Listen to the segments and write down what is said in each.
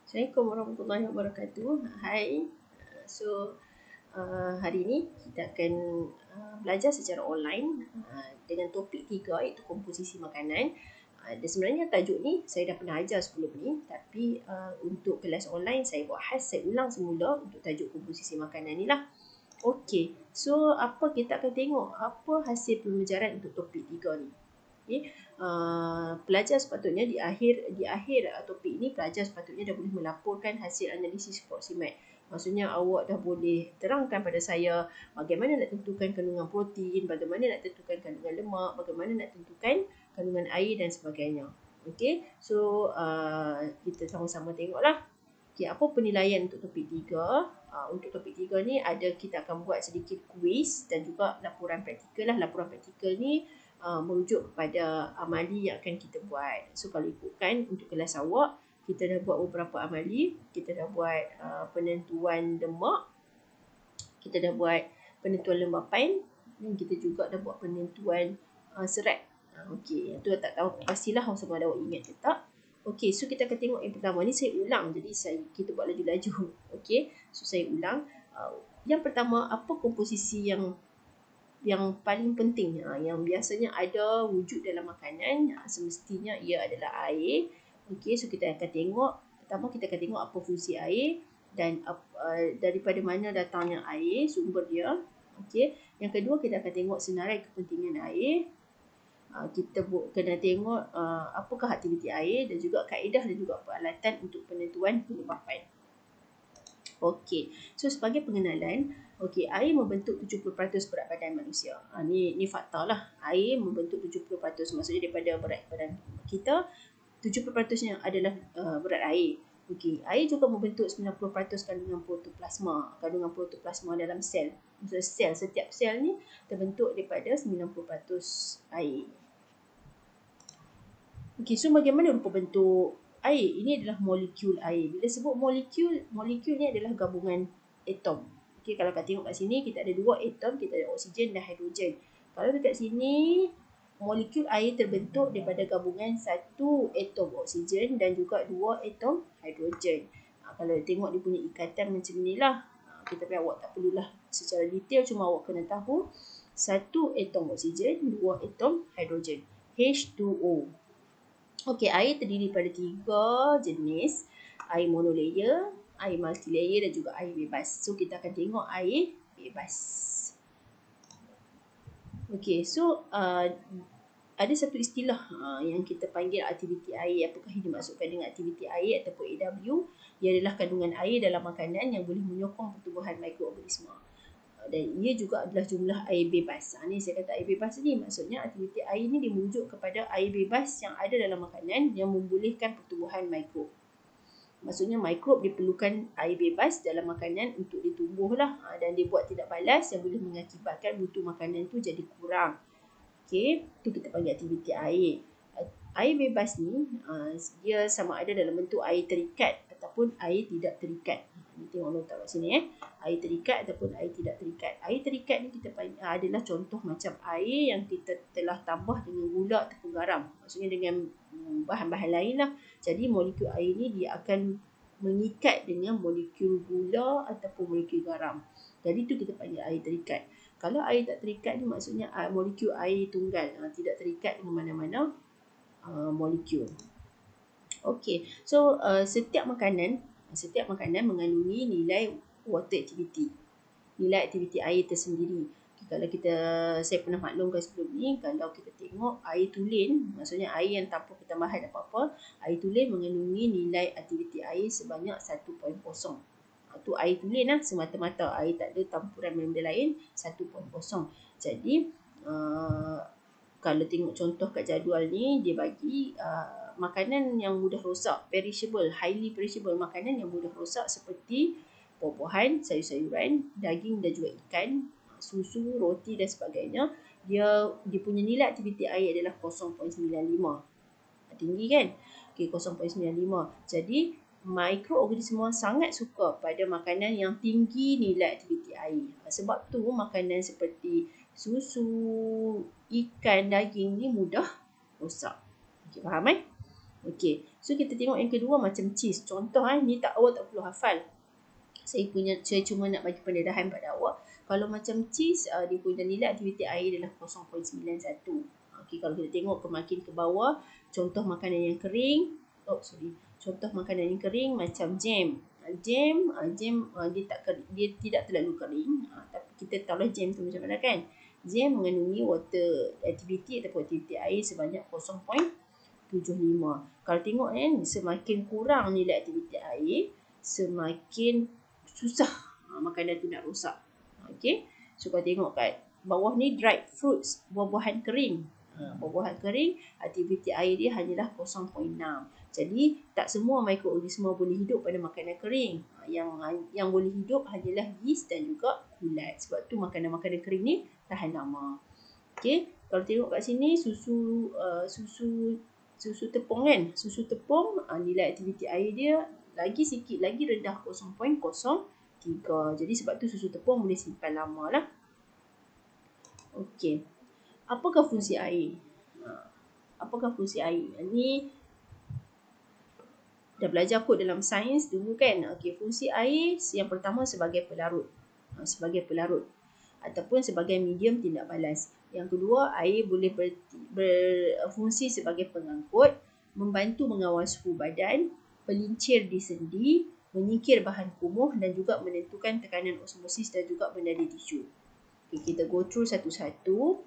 Assalamualaikum warahmatullahi wabarakatuh. Hai. So hari ini kita akan belajar secara online dengan topik 3 iaitu komposisi makanan. Dan sebenarnya tajuk ni saya dah pernah ajar sebelum ni, tapi untuk kelas online saya buat khas, saya ulang semula untuk tajuk komposisi makanan ni lah. Okey, so apa kita akan tengok apa hasil pembelajaran untuk topik 3 ni. Okay. Pelajar sepatutnya di akhir topik ni, pelajar sepatutnya dah boleh melaporkan hasil analisis proximat. Maksudnya awak dah boleh terangkan pada saya bagaimana nak tentukan kandungan protein, bagaimana nak tentukan kandungan lemak, bagaimana nak tentukan kandungan air dan sebagainya. Okey, so kita sama-sama tengoklah. Okay, apa penilaian untuk topik 3? Untuk topik 3 ni kita akan buat sedikit kuis dan juga laporan praktikal lah. Laporan praktikal ni merujuk kepada amali yang akan kita buat. So kalau ikutkan untuk kelas awak, kita dah buat beberapa amali. Kita dah buat penentuan lemak, kita dah buat penentuan lembapan, dan kita juga dah buat penentuan serat. Okey, itu tak tahu pastilah sama ada awak ingat ke tak. Okey, so kita akan tengok yang pertama ni, saya ulang, jadi kita buat laju-laju. Okey, so saya ulang. Yang pertama, apa komposisi yang paling penting, yang biasanya ada wujud dalam makanan, semestinya ia adalah air. Okey, so kita akan tengok, pertama kita akan tengok apa fungsi air dan daripada mana datangnya air, sumber dia. Okey, yang kedua kita akan tengok senarai kepentingan air. Kita kena tengok apakah aktiviti air dan juga kaedah dan juga peralatan untuk penentuan penyebabkan. Okey, so sebagai pengenalan, okey, air membentuk 70% berat badan manusia. Ni fakta lah. Air membentuk 70%, maksudnya daripada berat badan kita, 70%-nya adalah berat air. Okey, air juga membentuk 90% kandungan protoplasma. Kandungan protoplasma dalam sel. Maksudnya setiap sel ni terbentuk daripada 90% air. Okey, so bagaimana rupa bentuk air? Ini adalah molekul air. Bila sebut molekul ni adalah gabungan atom. Okey, kalau kita tengok kat sini, kita ada 2 atom, kita ada oksigen dan hidrogen. Kalau dekat sini, molekul air terbentuk daripada gabungan 1 atom oksigen dan juga 2 atom hidrogen. Kalau tengok dia punya ikatan macam inilah. Tapi awak tak perlulah secara detail, cuma awak kena tahu 1 atom oksigen, 2 atom hidrogen, H2O. Okey, air terdiri pada 3 jenis. Air monolayer, air multilayer dan juga air bebas. So kita akan tengok air bebas. Okey, so ada satu istilah yang kita panggil aktiviti air. Apakah ini dimaksudkan dengan aktiviti air ataupun AW? Ia adalah kandungan air dalam makanan yang boleh menyokong pertumbuhan mikroorganisma. Dan ia juga adalah jumlah air bebas. Ni saya kata air bebas ni, maksudnya aktiviti air ni merujuk kepada air bebas yang ada dalam makanan yang membolehkan pertumbuhan mikrob. Maksudnya mikrob diperlukan air bebas dalam makanan untuk ditumbuh lah, dan dia buat tidak balas yang boleh mengakibatkan mutu makanan tu jadi kurang. Okey, tu kita panggil aktiviti air. Air bebas ni dia sama ada dalam bentuk air terikat ataupun air tidak terikat. Tengok letak kat sini air terikat ataupun air tidak terikat. Air terikat ni kita adalah contoh macam air yang kita telah tambah dengan gula ataupun garam. Maksudnya dengan bahan-bahan lain lah. Jadi molekul air ni dia akan mengikat dengan molekul gula ataupun molekul garam. Jadi tu kita panggil air terikat. Kalau air tak terikat ni maksudnya molekul air tunggal, tidak terikat dengan mana-mana molekul. Okey, so setiap makanan mengandungi nilai water activity, nilai aktiviti air tersendiri. Kalau saya pernah maklumkan sebelum ni, kalau kita tengok air tulen, maksudnya air yang tanpa pertambahan apa-apa, air tulen mengandungi nilai aktiviti air sebanyak 1.0. Itu air tulen lah, semata-mata air, tak ada campuran benda lain, 1.0. Jadi kalau tengok contoh kat jadual ni, dia bagi makanan yang mudah rosak, perishable, highly perishable, makanan yang mudah rosak seperti buah-buahan, sayur-sayuran, daging dan juga ikan, susu, roti dan sebagainya. Dia punya nilai aktiviti air adalah 0.95. Tinggi kan? Okey, 0.95. Jadi mikroorganisma sangat suka pada makanan yang tinggi nilai aktiviti air. Sebab tu makanan seperti susu, ikan, daging ni mudah rosak. Okey, faham Okey, so kita tengok yang kedua macam cheese. Contoh ni awak tak perlu hafal. Saya cuma nak bagi pendedahan pada awak. Kalau macam cheese, dia punya nilai aktiviti air adalah 0.91. Okey, kalau kita tengok makin ke bawah, contoh makanan yang kering, contoh makanan yang kering macam jam. Jam dia tidak terlalu kering, tapi kita tahulah jam tu macam mana kan. Jam mengandungi water activity ataupun aktiviti air sebanyak 0.75. Kalau tengok semakin kurang nilai aktiviti air, semakin susah makanan tu nak rosak. Okey. So kalau tengok kat bawah ni dried fruits, buah-buahan kering. Buah-buahan kering, aktiviti air dia hanyalah 0.6. Jadi tak semua mikroorganisma boleh hidup pada makanan kering. Yang boleh hidup hanyalah yeast dan juga kulat. Sebab tu makanan-makanan kering ni tahan lama. Okey. Kalau tengok kat sini susu tepung kan. Susu tepung nilai aktiviti air dia lagi sikit lagi rendah 0.03. Jadi sebab tu susu tepung boleh simpan lama lah. Okey. Apakah fungsi air? Apakah fungsi air? Ini dah belajar kot dalam sains dulu kan. Okey, fungsi air yang pertama sebagai pelarut. Sebagai pelarut ataupun sebagai medium tindak balas. Yang kedua, air boleh berfungsi sebagai pengangkut, membantu mengawal suhu badan, pelincir di sendi, menyingkir bahan kumuh dan juga menentukan tekanan osmosis dan juga bendali tisu. Okay, kita go through satu-satu.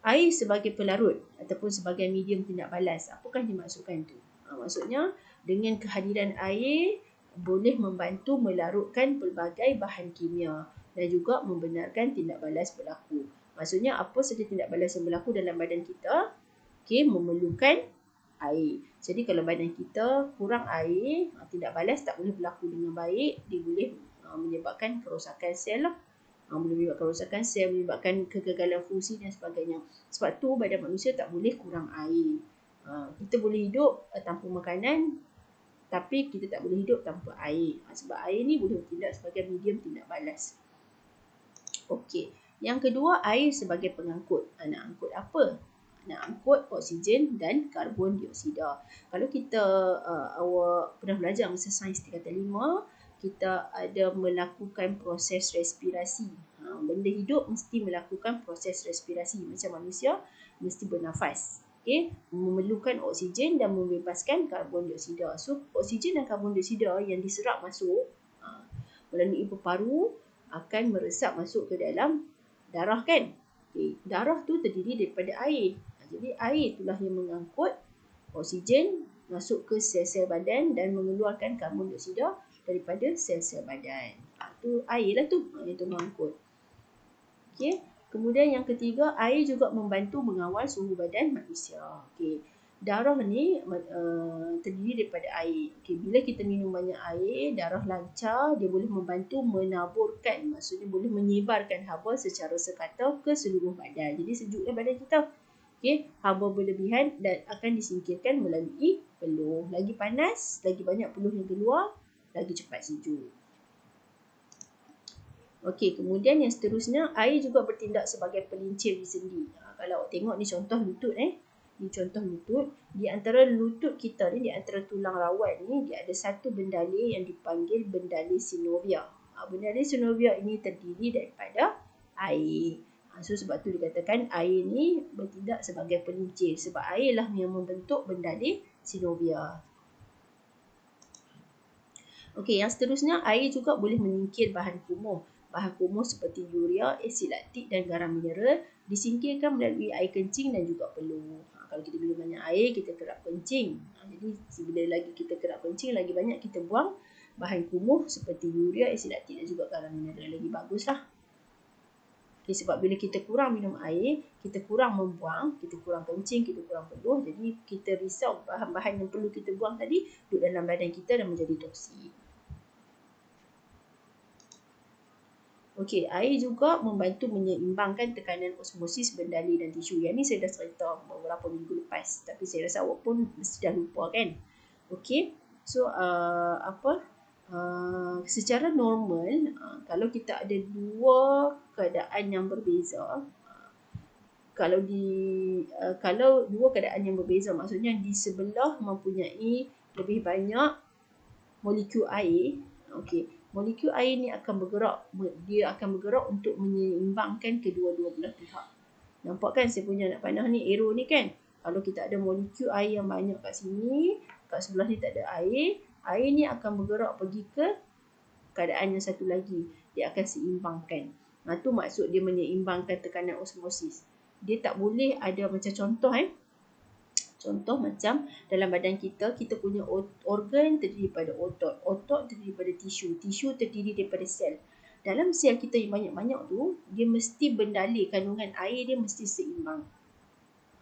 Air sebagai pelarut ataupun sebagai medium tindak balas. Apakah dimaksudkan tu? Maksudnya dengan kehadiran air boleh membantu melarutkan pelbagai bahan kimia dan juga membenarkan tindak balas berlaku. Maksudnya apa saja tindak balas yang berlaku dalam badan kita, memerlukan air. Jadi kalau badan kita kurang air, tindak balas tak boleh berlaku dengan baik, dia boleh menyebabkan kerosakan sel lah. Boleh menyebabkan kerosakan sel, menyebabkan kegagalan fungsi dan sebagainya. Sebab tu badan manusia tak boleh kurang air. Kita boleh hidup tanpa makanan, tapi kita tak boleh hidup tanpa air. Sebab air ni boleh bertindak sebagai medium tindak balas. Okey. Yang kedua, air sebagai pengangkut. Nak angkut apa? Nak angkut oksigen dan karbon dioksida. Kalau kita awak pernah belajar masa sains tingkatan 5, kita ada melakukan proses respirasi. Benda hidup mesti melakukan proses respirasi. Macam manusia mesti bernafas. Okay? Memerlukan oksigen dan membebaskan karbon dioksida. So, oksigen dan karbon dioksida yang diserap masuk melalui paru akan meresap masuk ke dalam darah kan. Okay. Darah tu terdiri daripada air. Jadi air itulah yang mengangkut oksigen masuk ke sel-sel badan dan mengeluarkan karbon dioksida daripada sel-sel badan. Tu air lah tu yang tu mengangkut. Okay. Kemudian yang ketiga, air juga membantu mengawal suhu badan manusia. Okay. Darah ni terdiri daripada air. Okay. Bila kita minum banyak air, darah lancar, dia boleh membantu menaburkan, maksudnya boleh menyebarkan haba secara sekata ke seluruh badan. Jadi sejuklah badan kita. Okay. Haba berlebihan dan akan disingkirkan melalui peluh. Lagi panas, lagi banyak peluh yang keluar, lagi cepat sejuk. Okey, kemudian yang seterusnya, air juga bertindak sebagai pelincir di sendi. Kalau awak tengok ni contoh lutut Ni contoh lutut. Di antara lutut kita ni, di antara tulang rawat ni, dia ada satu bendali yang dipanggil bendali synovial. Bendali synovial ini terdiri daripada air. So sebab tu dikatakan air ni bertindak sebagai pelincir. Sebab air lah yang membentuk bendali synovial. Okey, yang seterusnya, air juga boleh menyingkir bahan kumuh. Bahan kumuh seperti urea, asid laktik dan garam mineral disingkirkan melalui air kencing dan juga peluh. Kalau kita minum banyak air, kita kerap kencing. Jadi bila lagi kita kerap kencing, lagi banyak kita buang bahan kumuh seperti urea, asid laktik dan juga garam mineral. Lagi baguslah. Okay, sebab bila kita kurang minum air, kita kurang membuang, kita kurang kencing, kita kurang peluh. Jadi kita risau bahan-bahan yang perlu kita buang tadi duduk dalam badan kita dan menjadi toksik. Okey, air juga membantu menyeimbangkan tekanan osmosis bendali dan tisu. Yang ni saya dah cerita beberapa minggu lepas. Tapi saya rasa awak pun mesti dah lupa kan. Okey, so secara normal, kalau kita ada dua keadaan yang berbeza, kalau dua keadaan yang berbeza, maksudnya di sebelah mempunyai lebih banyak molekul air, okey, molekul air ni akan bergerak, dia akan bergerak untuk menyeimbangkan kedua-dua belah pihak. Nampak kan saya punya anak panah ni, arrow ni kan, kalau kita ada molekul air yang banyak kat sini, kat sebelah ni tak ada air, air ni akan bergerak pergi ke keadaan yang satu lagi, dia akan seimbangkan. Tu maksud dia menyeimbangkan tekanan osmosis. Dia tak boleh ada macam contoh contoh macam dalam badan kita punya organ terdiri daripada otot terdiri daripada tisu terdiri daripada sel. Dalam sel kita yang banyak-banyak tu, dia mesti berdalih kandungan air dia mesti seimbang.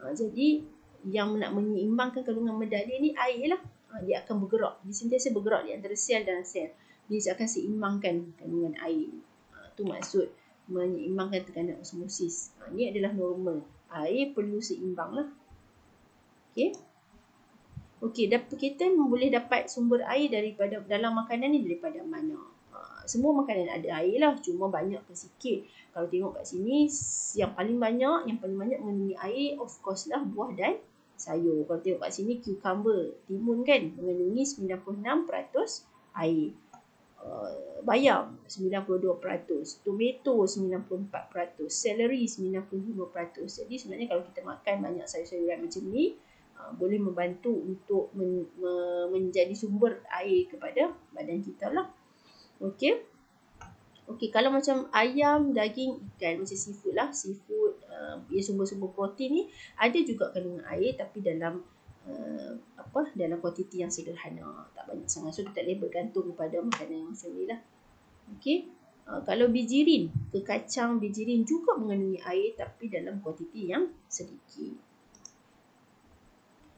Jadi yang nak menyeimbangkan kandungan berdalih ni air lah. Dia akan bergerak, dia sentiasa bergerak di antara sel dan sel. Dia akan seimbangkan kandungan air. Tu maksud menyeimbangkan tekanan osmosis. Ini adalah normal. Air perlu seimbang lah. Okey, kita boleh dapat sumber air daripada dalam makanan ni daripada mana? Semua makanan ada air lah, cuma banyak ke sikit. Kalau tengok kat sini, yang paling banyak mengandungi air, of course lah buah dan sayur. Kalau tengok kat sini, cucumber, timun kan, mengandungi 96% air. Bayam 92%, tomato 94%, celery 95%. Jadi sebenarnya kalau kita makan banyak sayur-sayuran macam ni, boleh membantu untuk menjadi sumber air kepada badan kita lah. Okey, kalau macam ayam, daging, ikan, macam seafood lah, dia sumber-sumber protein ni ada juga kandungan air tapi dalam dalam kuantiti yang sederhana, tak banyak sangat. So kita boleh bergantung kepada makanan yang macam ni lah. Okey, kalau bijirin, kekacang bijirin juga mengandungi air tapi dalam kuantiti yang sedikit.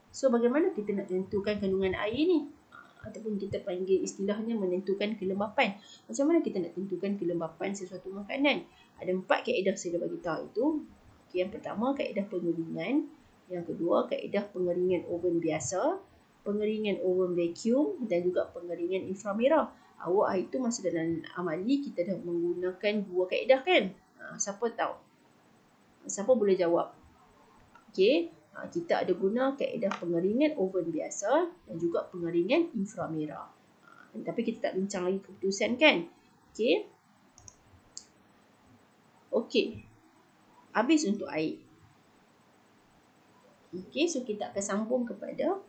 So bagaimana kita nak tentukan kandungan air ni? Ataupun kita panggil istilahnya menentukan kelembapan. Macam mana kita nak tentukan kelembapan sesuatu makanan? Ada 4 kaedah saya dah bagi tahu itu. Okay, yang pertama kaedah pengeringan, yang kedua kaedah pengeringan oven biasa, pengeringan oven vacuum dan juga pengeringan inframerah. Awak itu masa dalam amali kita dah menggunakan 2 kaedah kan? Siapa tahu? Siapa boleh jawab? Okey, kita ada guna kaedah pengeringan oven biasa dan juga pengeringan inframerah. Tapi kita tak bincang lagi keputusan kan? Okey. Habis untuk air. Okey, so kita akan sambung kepada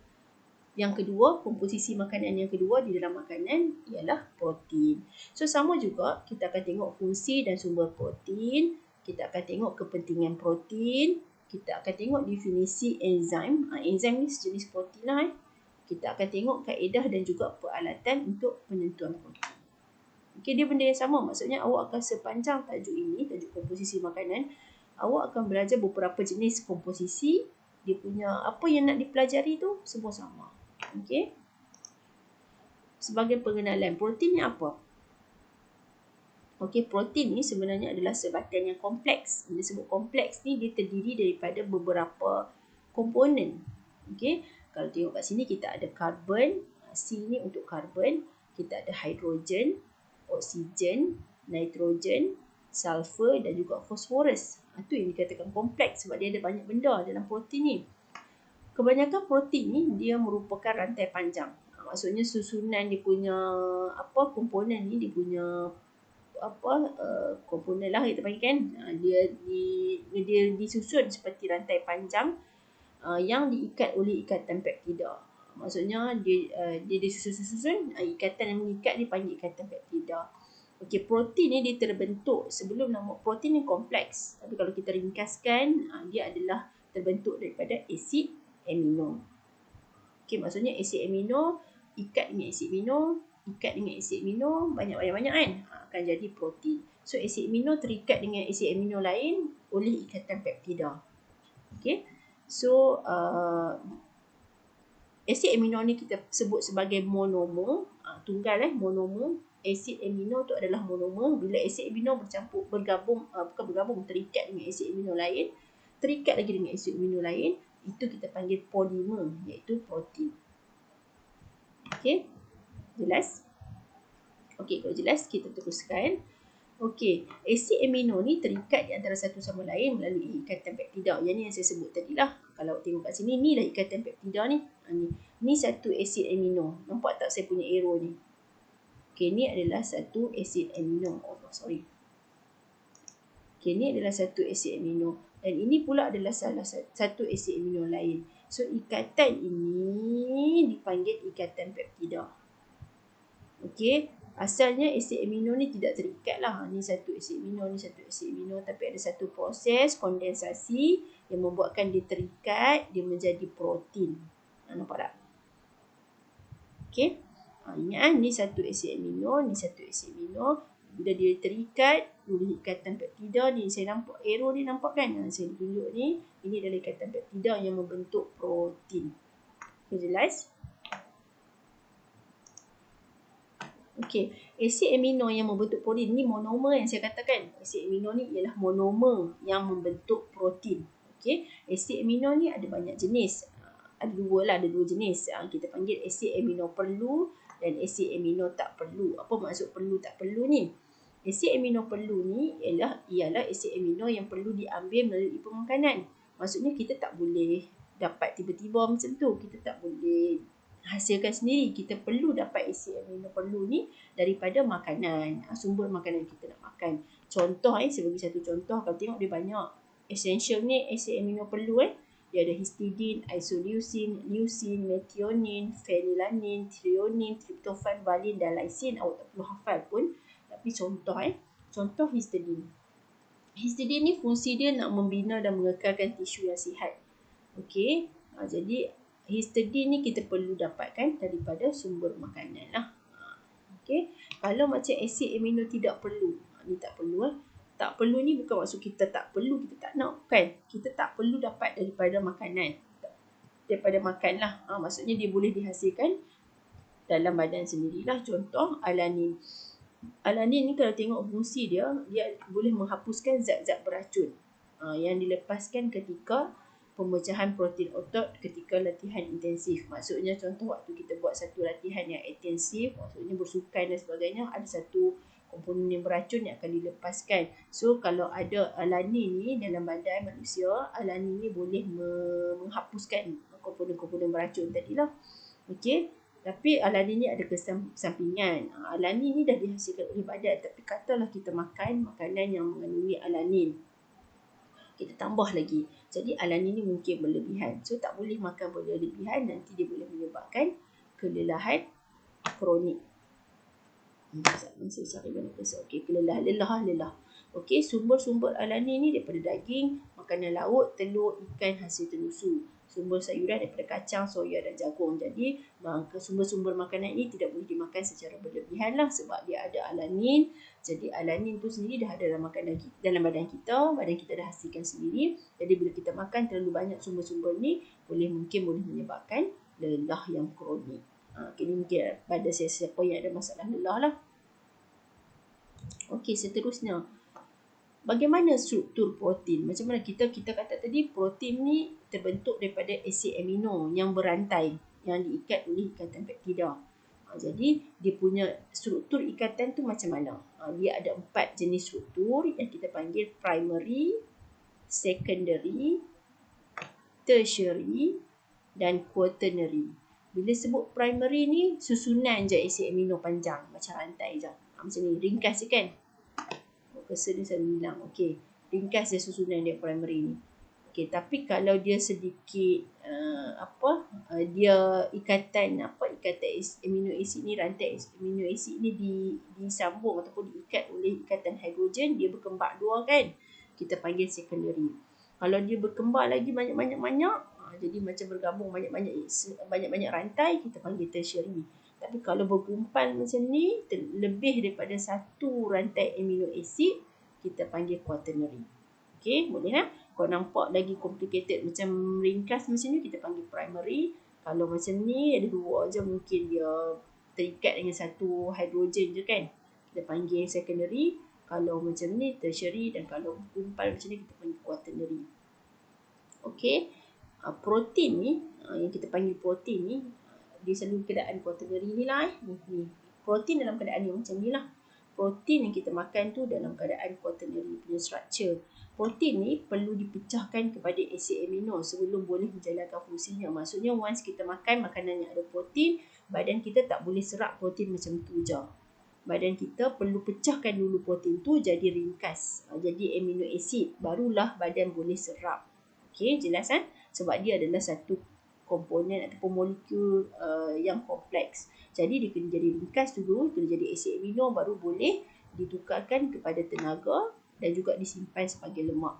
yang kedua, komposisi makanan yang kedua di dalam makanan ialah protein. So sama juga kita akan tengok fungsi dan sumber protein, kita akan tengok kepentingan protein, kita akan tengok definisi enzim. Enzim ni sejenis protein lah. Kita akan tengok kaedah dan juga peralatan untuk penentuan protein. Okey, dia benda yang sama. Maksudnya awak akan sepanjang tajuk ini, tajuk komposisi makanan, awak akan belajar beberapa jenis komposisi. Dia punya apa yang nak dipelajari tu semua sama. Okey. Sebagai pengenalan, protein ni apa? Okey, protein ni sebenarnya adalah sebatan yang kompleks. Bila sebut kompleks ni, dia terdiri daripada beberapa komponen. Okey, kalau tengok kat sini kita ada karbon, C ni untuk karbon, kita ada hidrogen, oksigen, nitrogen, sulfur dan juga fosforus. Itu yang dikatakan kompleks sebab dia ada banyak benda dalam protein ni. Kebanyakan protein ni dia merupakan rantai panjang. Maksudnya susunan dia punya komponen ni, dia punya komponen lah kita panggil kan. Dia disusun seperti rantai panjang yang diikat oleh ikatan peptida. Maksudnya dia disusun-susun, ikatan yang mengikat dipanggil ikatan peptida. Okey, protein ni dia terbentuk sebelum nama protein ni kompleks. Tapi kalau kita ringkaskan, dia adalah terbentuk daripada asid amino. Okey, maksudnya asid amino ikat dengan asid amino, banyak-banyak kan, akan jadi protein. So asid amino terikat dengan asid amino lain oleh ikatan peptida. Okey. So asid amino ni kita sebut sebagai monomer, tunggal monomer. Asid amino tu adalah monomer. Bila asid amino terikat dengan asid amino lain, terikat lagi dengan asid amino lain, itu kita panggil polimer, iaitu protein. Okey, jelas? Okey, kalau jelas kita teruskan. Okey, asid amino ni terikat di antara satu sama lain melalui ikatan peptida. Yang ni yang saya sebut tadi lah. Kalau tengok kat sini, ni dah ikatan peptida ni. Ni satu asid amino. Nampak tak saya punya arrow ni? Okey, ni adalah satu asid amino. Oh, sorry. Okey, ni adalah satu asid amino. Dan ini pula adalah salah satu asid amino lain. So, ikatan ini dipanggil ikatan peptida. Okey. Asalnya asid amino ni tidak terikat lah. Ni satu asid amino, ni satu asid amino. Tapi ada satu proses kondensasi yang membuatkan dia terikat, dia menjadi protein. Nampak tak? Okey. Ingat ni satu asid amino, ni satu asid amino. Bila dia terikat, oleh ikatan peptida ni. Saya nampak arrow ni, nampak kan? Saya tunjuk ni. Ini adalah ikatan peptida yang membentuk protein. Okay, jelas? Okey, asid amino yang membentuk protein ni monomer yang saya katakan. Asid amino ni ialah monomer yang membentuk protein. Okey, asid amino ni ada banyak jenis. Ada dua jenis. Kita panggil asid amino perlu dan asid amino tak perlu. Apa maksud perlu tak perlu ni? Asid amino perlu ni ialah asid amino yang perlu diambil melalui pemakanan. Maksudnya kita tak boleh dapat tiba-tiba macam tu. Kita tak boleh hasilkan sendiri. Kita perlu dapat asid amino perlu ni daripada makanan, sumber makanan kita nak makan. Contoh saya bagi satu contoh. Kalau tengok dia banyak essential ni asid amino perlu dia ada histidine, isoleucine, leucine, methionine, phenylalanine, threonine, tryptophan, valine dan lysine. Awak tak perlu hafal pun. Tapi contoh contoh histidine. Histidine ni fungsi dia nak membina dan mengekalkan tisu yang sihat. Okey. Jadi histidine ni kita perlu dapatkan daripada sumber makanan lah. Okey. Kalau macam asid amino tidak perlu. Ni tak perlu Tak perlu ni bukan maksud kita tak perlu, kita tak nak, bukan. Kita tak perlu dapat daripada makanan. Daripada makan lah. Maksudnya dia boleh dihasilkan dalam badan sendirilah. Contoh alanin. Alanin ni kalau tengok fungsi dia boleh menghapuskan zat-zat beracun yang dilepaskan ketika pemecahan protein otot ketika latihan intensif. Maksudnya contoh waktu kita buat satu latihan yang intensif, maksudnya bersukan dan sebagainya, ada satu komponen yang beracun yang akan dilepaskan. So kalau ada alanin ni dalam badan manusia, alanin ni boleh menghapuskan komponen-komponen beracun tadilah. Okey. Tapi alanin ni ada kesampingan. Alanin ni dah dihasilkan oleh badan, tapi katalah kita makan makanan yang mengandungi alanin, kita tambah lagi. Jadi alanin ni mungkin berlebihan. So tak boleh makan berlebihan, nanti dia boleh menyebabkan kelelahan kronik. Saya cari banyak kisah. Okey, lelah. Okey, sumber-sumber alanin ni daripada daging, makanan laut, telur, ikan, hasil tenusu. Sumber sayuran daripada kacang, soya dan jagung. Jadi sumber-sumber makanan ini tidak boleh dimakan secara berlebihan lah, sebab dia ada alanin. Jadi alanin tu sendiri dah ada dalam makanan kita, dalam badan kita dah hasilkan sendiri. Jadi bila kita makan terlalu banyak sumber-sumber ni, mungkin boleh menyebabkan lelah yang kronik. Ini mungkin pada siapa yang ada masalah lelah lah. Okey, seterusnya. Bagaimana struktur protein? Macam mana kita kata tadi, protein ni terbentuk daripada asid amino yang berantai, yang diikat oleh ikatan peptida. Jadi dia punya struktur ikatan tu macam mana? Dia ada 4 jenis struktur yang kita panggil primary, secondary, tertiary dan quaternary. Bila sebut primary ni, susunan je asid amino panjang macam rantai je. Macam ni, ringkas je kan? Cursor dia selalu hilang. Okey, ringkas dia susunan dia primary ni. Okey, tapi kalau dia sedikit dia ikatan amino asid ni, rantai amino asid ni disambung ataupun diikat oleh ikatan hidrogen, dia berkembang dua kan, kita panggil secondary. Kalau dia berkembang lagi banyak-banyak, jadi macam bergabung banyak-banyak rantai, kita panggil tertiary. Tapi kalau bergumpal macam ni, lebih daripada satu rantai amino asid, kita panggil quaternary. Okey, boleh lah. Kalau nampak lagi complicated macam ringkas macam ni, kita panggil primary. Kalau macam ni ada dua je, mungkin dia terikat dengan satu hidrogen je kan, kita panggil secondary. Kalau macam ni tertiary, dan kalau gumpal macam ni kita panggil quaternary. Okey, protein ni yang kita panggil protein ni, dia selalu keadaan quaternary ni lah. Ni protein dalam keadaan ni macam ni lah. protein yang kita makan tu dalam keadaan quaternary punya structure. Protein ni perlu dipecahkan kepada asid amino sebelum boleh menjalankan fungsinya. Maksudnya once kita makan makanan yang ada protein, badan kita tak boleh serap protein macam tu je. Badan kita perlu pecahkan dulu protein tu jadi ringkas, jadi amino acid, barulah badan boleh serap. Okey, jelas kan? Sebab dia adalah satu komponen ataupun molekul yang kompleks. Jadi dia kena jadi ringkas dulu, kena jadi asid amino, baru boleh ditukarkan kepada tenaga dan juga disimpan sebagai lemak.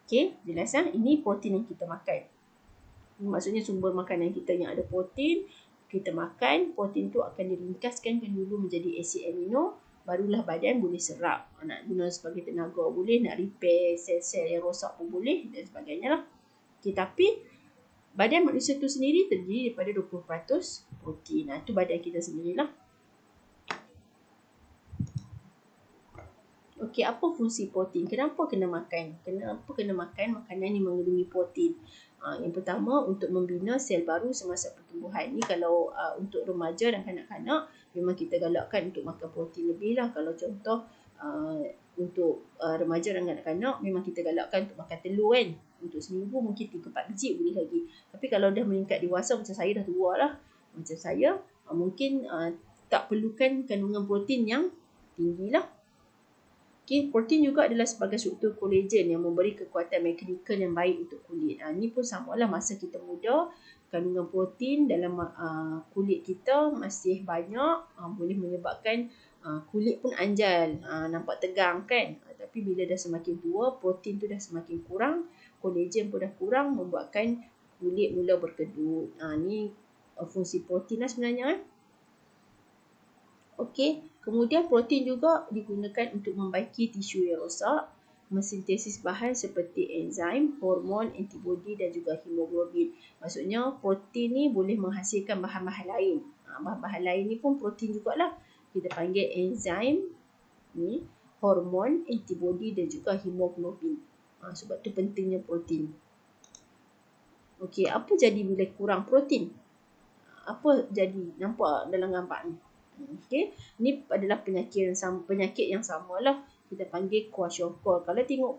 Okey, jelas kan? Ini protein yang kita makan. Maksudnya sumber makanan kita yang ada protein, kita makan, protein tu akan diringkaskan dulu menjadi asid amino, barulah badan boleh serap. Nak guna sebagai tenaga boleh, nak repair sel-sel yang rosak pun boleh dan sebagainya lah. Okay, tapi badan manusia tu sendiri terdiri daripada 20% protein. Itu badan kita sendirilah. Okey, apa fungsi protein? Kenapa kena makan? Kenapa kena makan makanan yang mengandungi protein? Yang pertama, untuk membina sel baru semasa pertumbuhan. Ni kalau untuk remaja dan kanak-kanak, memang kita galakkan untuk makan protein lebih lah. Kalau contoh untuk remaja dan kanak-kanak, memang kita galakkan untuk makan telur kan. Untuk seminggu mungkin 3-4 biji boleh lagi. Tapi kalau dah meningkat dewasa, macam saya dah tua lah. Macam saya, mungkin tak perlukan kandungan protein yang tinggi lah. Okay, protein juga adalah sebagai struktur kolagen yang memberi kekuatan mekanikal yang baik untuk kulit. Ini pun samalah masa kita muda, kandungan protein dalam kulit kita masih banyak, boleh menyebabkan kulit pun anjal, nampak tegang kan. Tapi bila dah semakin tua, protein tu dah semakin kurang, kolagen pun dah kurang, membuatkan kulit mula berkedut. Ni fungsi protein lah sebenarnya. Okey, kemudian protein juga digunakan untuk membaiki tisu yang rosak, mensintesis bahan seperti enzim, hormon, antibodi dan juga hemoglobin. Maksudnya protein ni boleh menghasilkan bahan-bahan lain. Bahan-bahan lain ni pun protein jugalah. Kita panggil enzim, ni, hormon, antibodi dan juga hemoglobin. Sebab tu pentingnya protein. Okey, apa jadi bila kurang protein? Apa jadi? Nampak dalam gambar ni. Okey, ni adalah penyakit yang sama lah. Kita panggil kwashiorkor. Kalau tengok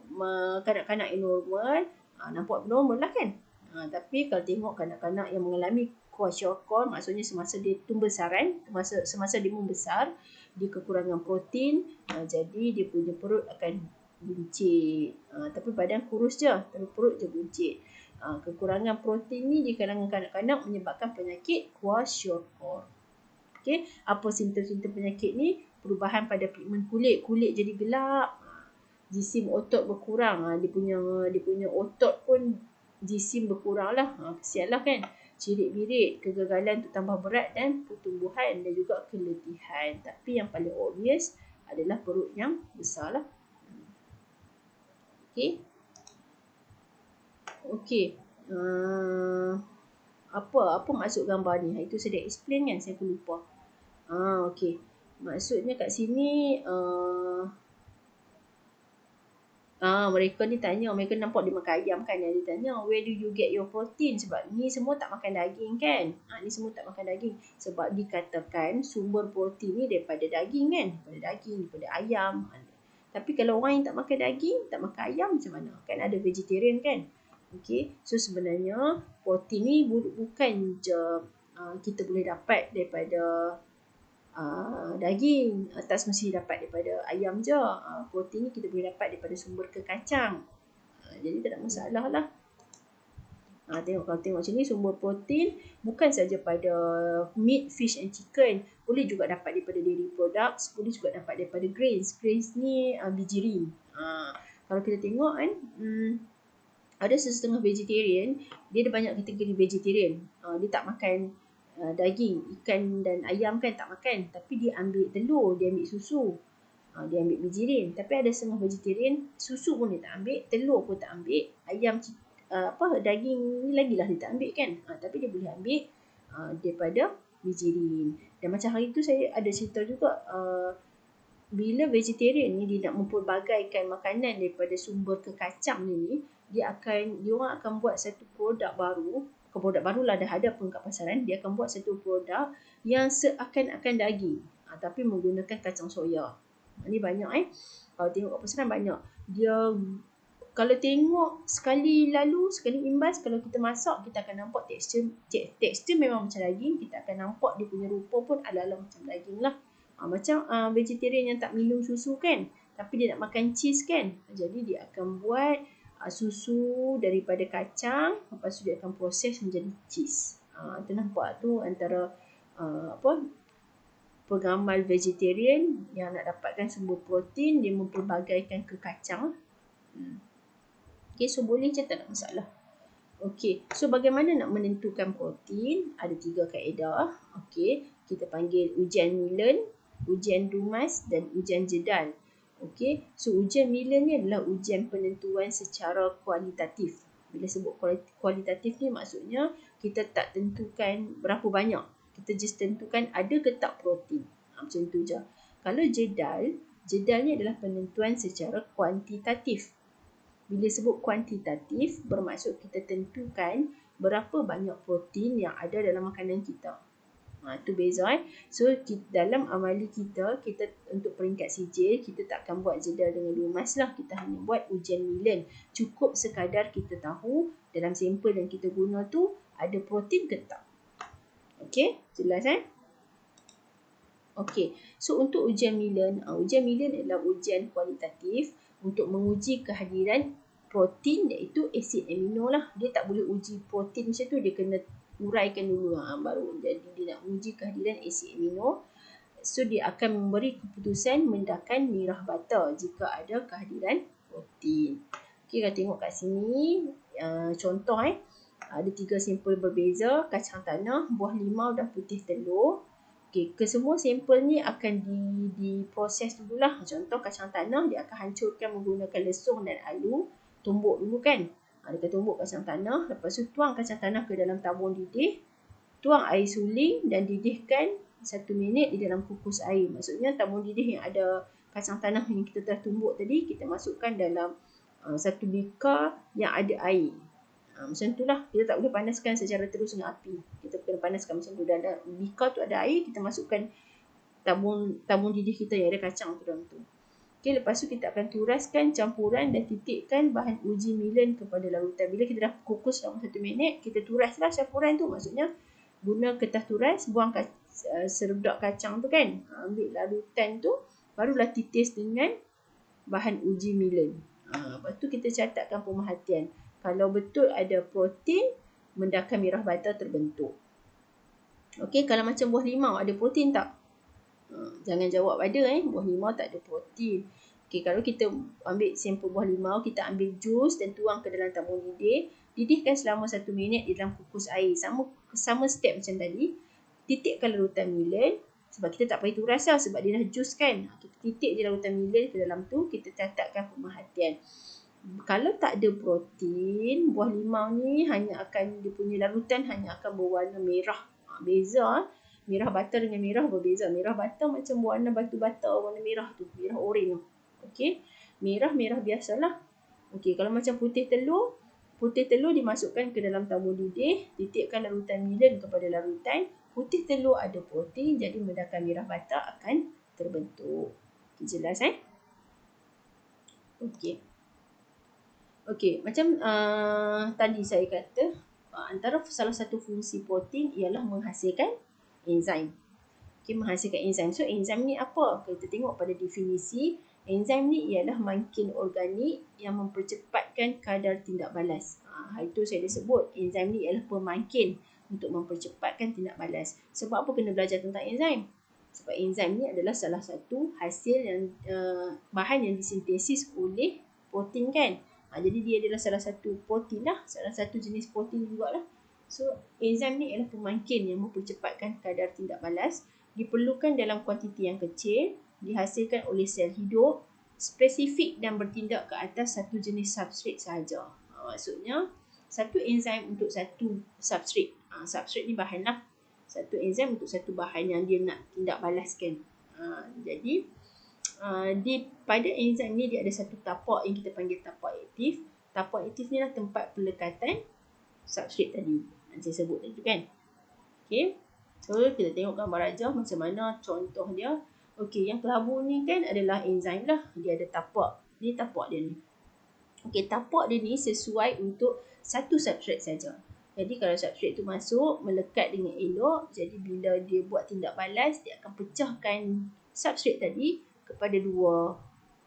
kanak-kanak yang normal, nampak normal lah kan. Tapi kalau tengok kanak-kanak yang mengalami kwashiorkor, maksudnya semasa dia tumbesaran, semasa dia membesar, dia kekurangan protein, jadi dia punya perut akan buncit. Tapi badan kurus je, tapi perut je buncit. Kekurangan protein ni di kalangan kanak-kanak menyebabkan penyakit kwashiorkor. Okay. Apa simptom-simptom penyakit ni? Perubahan pada pigmen kulit. Kulit jadi gelap. Jisim otot berkurang. Dia punya otot pun jisim berkurang lah. Kesian lah kan. Cirit-birit, kegagalan untuk tambah berat dan pertumbuhan dan juga keletihan. Tapi yang paling obvious adalah perut yang besar lah. Okay. Okay. Apa maksud gambar ni? Itu saya dah explain kan? Saya pun lupa. Okey. Maksudnya kat sini mereka ni tanya, mereka nampak dia makan ayam kan, dia tanya where do you get your protein, sebab ni semua tak makan daging kan. Ni semua tak makan daging sebab dikatakan sumber protein ni daripada daging kan, daripada ayam. Tapi kalau orang yang tak makan daging, tak makan ayam macam mana? Kan ada vegetarian kan. Okey. So sebenarnya protein ni bukan je kita boleh dapat daripada daging, tak semestinya dapat daripada ayam je. Protein ni kita boleh dapat daripada sumber kekacang. Jadi tak ada masalah lah. Kalau tengok macam ni, sumber protein bukan saja pada meat, fish and chicken. Boleh juga dapat daripada dairy products, boleh juga dapat daripada grains. Grains ni bijirin. Kalau kita tengok kan, ada setengah vegetarian, dia ada banyak kategori vegetarian. Dia tak makan daging, ikan dan ayam kan tak makan, tapi dia ambil telur, dia ambil susu, dia ambil bijirin. Tapi ada setengah vegetarian, susu pun dia tak ambil, telur pun tak ambil, ayam daging ni lagilah dia tak ambil kan. Tapi dia boleh ambil daripada bijirin. Dan macam hari tu saya ada cerita juga, bila vegetarian ni dia nak mempelbagaikan makanan daripada sumber kekacang ni, dia orang akan buat satu produk baru. Produk baru lah, dah ada pun kat pasaran. Dia akan buat satu produk yang seakan-akan daging. tapi menggunakan kacang soya. Ini banyak kalau tengok kat pasaran banyak. Dia kalau tengok sekali lalu, sekali imbas, kalau kita masak, kita akan nampak tekstur memang macam daging. Kita akan nampak dia punya rupa pun ala-ala macam daging lah. Macam vegetarian yang tak minum susu kan, tapi dia nak makan cheese kan. Jadi dia akan buat susu daripada kacang, lepas tu dia akan proses menjadi cheese. Tu nampak tu antara pengamal vegetarian yang nak dapatkan sumber protein, dia mempelbagaikan ke kacang. Okay, so boleh je, tak ada masalah. Okay, so bagaimana nak menentukan protein? Ada 3 kaedah. Okay, kita panggil ujian Millen, ujian Dumas dan ujian Jedal. Okay, so ujian Millen ni adalah ujian penentuan secara kualitatif. Bila sebut kualitatif ni maksudnya kita tak tentukan berapa banyak. Kita just tentukan ada ke tak protein. Macam tu je. Kalau Jedal ni adalah penentuan secara kuantitatif. Bila sebut kuantitatif, bermaksud kita tentukan berapa banyak protein yang ada dalam makanan kita. Itu beza. So, dalam amali kita untuk peringkat sijil, kita tak akan buat Jedal dengan Dumas lah. Kita hanya buat ujian Millen. Cukup sekadar kita tahu dalam sampel yang kita guna tu ada protein ke tak. Okay, jelas Okay, so untuk ujian Millen adalah ujian kualitatif untuk menguji kehadiran protein, iaitu asid amino lah. Dia tak boleh uji protein macam tu, dia kena uraikan dulu baru jadi dia nak uji kehadiran asid amino. So dia akan memberi keputusan mendakan mirah bata jika ada kehadiran protein. Okay, kalau tengok kat sini contoh ada 3 sampel berbeza, kacang tanah, buah limau dan putih telur. Okay, kesemua sampel ni akan diproses dululah. Contoh kacang tanah, dia akan hancurkan menggunakan lesung dan alu. Tumbuk dulu kan. Dia akan tumbuk kacang tanah. Lepas tu tuang kacang tanah ke dalam tabung didih. Tuang air suling dan didihkan 1 minit di dalam kukus air. Maksudnya tabung didih yang ada kacang tanah yang kita telah tumbuk tadi, kita masukkan dalam 1 bikar yang ada air. Macam itulah, kita tak boleh panaskan secara terus dengan api. Kita kena panaskan macam tu. Dalam bikar tu ada air, kita masukkan tabung didih kita yang ada kacang tu dalam tu. Okay, lepas tu kita akan turaskan campuran dan titikkan bahan uji Millen kepada larutan. Bila kita dah kukus selama 1 minit, kita turaslah campuran tu. Maksudnya guna kertas turas, buang seredak kacang tu kan. Ambil larutan tu, barulah titis dengan bahan uji Millen. Lepas tu kita catatkan pemerhatian. Kalau betul ada protein, mendakan mirah bata terbentuk. Okey, kalau macam buah limau, ada protein tak? Jangan jawab ada buah limau tak ada protein. Okey, kalau kita ambil sampel buah limau, kita ambil jus dan tuang ke dalam tabung didih. Didihkan selama 1 minit di dalam kukus air. Sama step macam tadi. Titikkan larutan Millen. Sebab kita tak payah turas lah, sebab dia dah jus kan. Kita titik je larutan Millen ke dalam tu, kita catatkan pemerhatian. Kalau tak ada protein, buah limau ni dia punya larutan hanya akan berwarna merah. Beza. Merah bata dengan merah berbeza. Merah bata macam warna batu bata, warna merah tu. Merah oranye. Okey. Merah biasalah. Okey, kalau macam putih telur dimasukkan ke dalam tabung didih. Titikkan larutan Millen kepada larutan. Putih telur ada protein, jadi mendakan mirah bata akan terbentuk. Okay, jelas Okey. Okey, macam tadi saya kata, antara salah satu fungsi protein ialah menghasilkan enzim. Okey, menghasilkan enzim. So, enzim ni apa? Kita tengok pada definisi. Enzim ni ialah makin organik yang mempercepatkan kadar tindak balas. Itu saya dah sebut. Enzim ni ialah pemakin untuk mempercepatkan tindak balas. Sebab apa kena belajar tentang enzim? Sebab enzim ni adalah salah satu hasil yang bahan yang disintesis oleh protein kan. Jadi dia adalah salah satu protein lah, salah satu jenis protein jugalah. So, enzim ni ialah pemakin yang mempercepatkan kadar tindak balas. Diperlukan dalam kuantiti yang kecil, dihasilkan oleh sel hidup, spesifik dan bertindak ke atas satu jenis substrat sahaja. Maksudnya, satu enzim untuk satu substrat. Substrat ni bahan lah. Satu enzim untuk satu bahan yang dia nak tindak balaskan. Jadi, pada enzim ni dia ada satu tapak yang kita panggil tapak aktif. Tapak aktif ni lah tempat pelekatan substrat tadi. Saya sebut tadi kan. Okay. So kita tengok gambar rajah macam mana contoh dia. Okey, yang kelabu ni kan adalah enzim lah. Dia ada tapak. Ni tapak dia ni. Okey, tapak dia ni sesuai untuk satu substrat saja. Jadi kalau substrat tu masuk, melekat dengan elok, jadi bila dia buat tindak balas, dia akan pecahkan substrat tadi kepada dua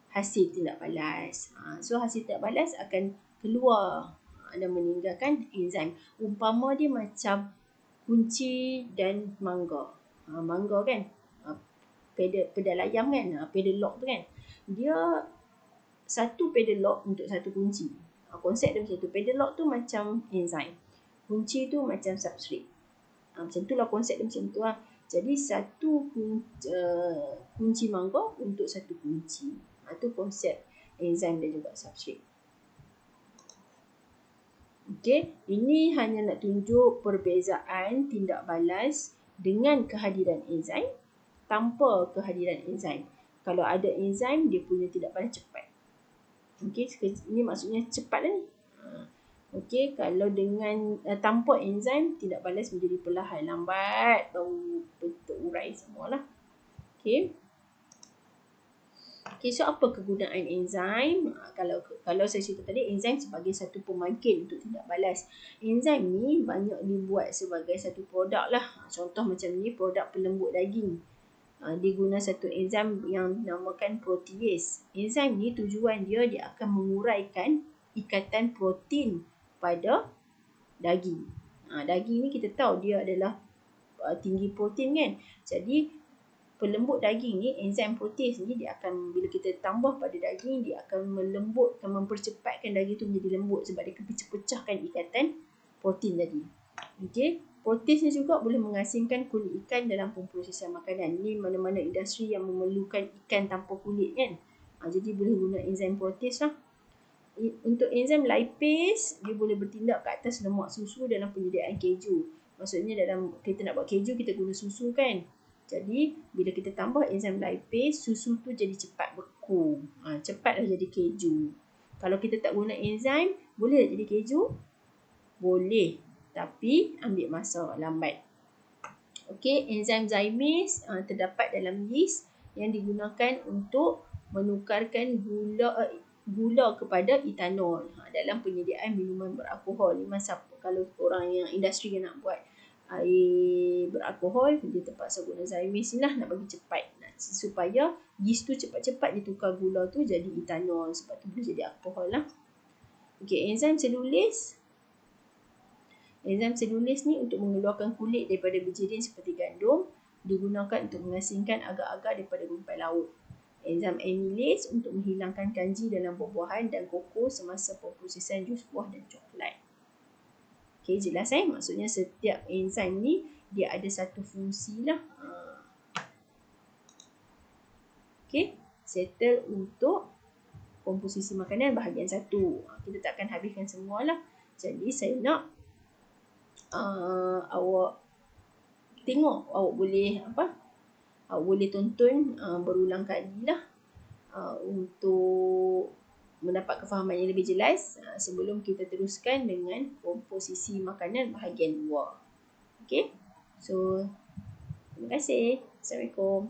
hasil tindak balas. So hasil tindak balas akan keluar dan meninggalkan enzim. Umpama dia macam kunci dan mangga. Mangga kan, pedal ayam kan, pedal lock tu kan. Dia satu pedal lock untuk satu kunci. Konsep dia macam tu. Pedal lock tu macam enzim. Kunci tu macam substrate. Macam tu lah konsep dia macam tu lah. Jadi satu kunci mangga untuk satu kunci. Itu konsep enzim dan juga substrate. Okey, ini hanya nak tunjuk perbezaan tindak balas dengan kehadiran enzim tanpa kehadiran enzim. Kalau ada enzim, dia punya tindak balas cepat. Okey, ini maksudnya cepat lah ni. Okey, kalau dengan tanpa enzim, tindak balas menjadi perlahan, lambat, baru terurai semualah. Okey. Okay, so apa kegunaan enzim? Kalau saya cerita tadi, enzim sebagai satu pembangkit untuk tindak balas. Enzim ni banyak dibuat sebagai satu produk lah. Contoh macam ni, produk pelembut daging. Dia guna satu enzim yang dinamakan protease. Enzim ni tujuan dia akan menguraikan ikatan protein pada daging. Daging ni kita tahu dia adalah tinggi protein kan. Jadi pelembut daging ni, enzim protease ni, dia akan bila kita tambah pada daging, dia akan melembutkan, mempercepatkan daging tu menjadi lembut sebab dia akan pecahkan ikatan protein tadi. Okey, protease ni juga boleh mengasingkan kulit ikan dalam pemprosesan makanan. Ni mana-mana industri yang memerlukan ikan tanpa kulit kan. Jadi boleh guna enzim protease lah. Untuk enzim lipase, dia boleh bertindak ke atas lemak susu dalam penyediaan keju. Maksudnya dalam kita nak buat keju, kita guna susu kan. Jadi, bila kita tambah enzim lipase, susu tu jadi cepat beku. Cepatlah jadi keju. Kalau kita tak guna enzim, boleh tak jadi keju? Boleh. Tapi, ambil masa, lambat. Okey, enzim zymase terdapat dalam yeast yang digunakan untuk menukarkan gula kepada etanol dalam penyediaan minuman beralkohol. Kalau orang yang industri yang nak buat air beralkohol, dia terpaksa guna zymase ni lah, nak bagi cepat, supaya yeast tu cepat-cepat ditukar gula tu jadi etanol, sebab tu boleh jadi alkohol lah. Okey, enzim selulase. Enzim selulase ni untuk mengeluarkan kulit daripada berjerdin seperti gandum, digunakan untuk mengasingkan agar-agar daripada rumpai laut. Enzim amylase untuk menghilangkan kanji dalam buah-buahan dan koko semasa pemprosesan jus buah dan coklat. Okey, jelas maksudnya setiap enzim ni dia ada satu fungsi lah. Okey, settle untuk komposisi makanan bahagian 1. Kita tak akan habiskan semualah. Jadi saya nak awak tengok, awak boleh tonton berulang kali lah untuk mendapat kefahaman yang lebih jelas sebelum kita teruskan dengan komposisi makanan bahagian 2. Okey, so terima kasih. Assalamualaikum.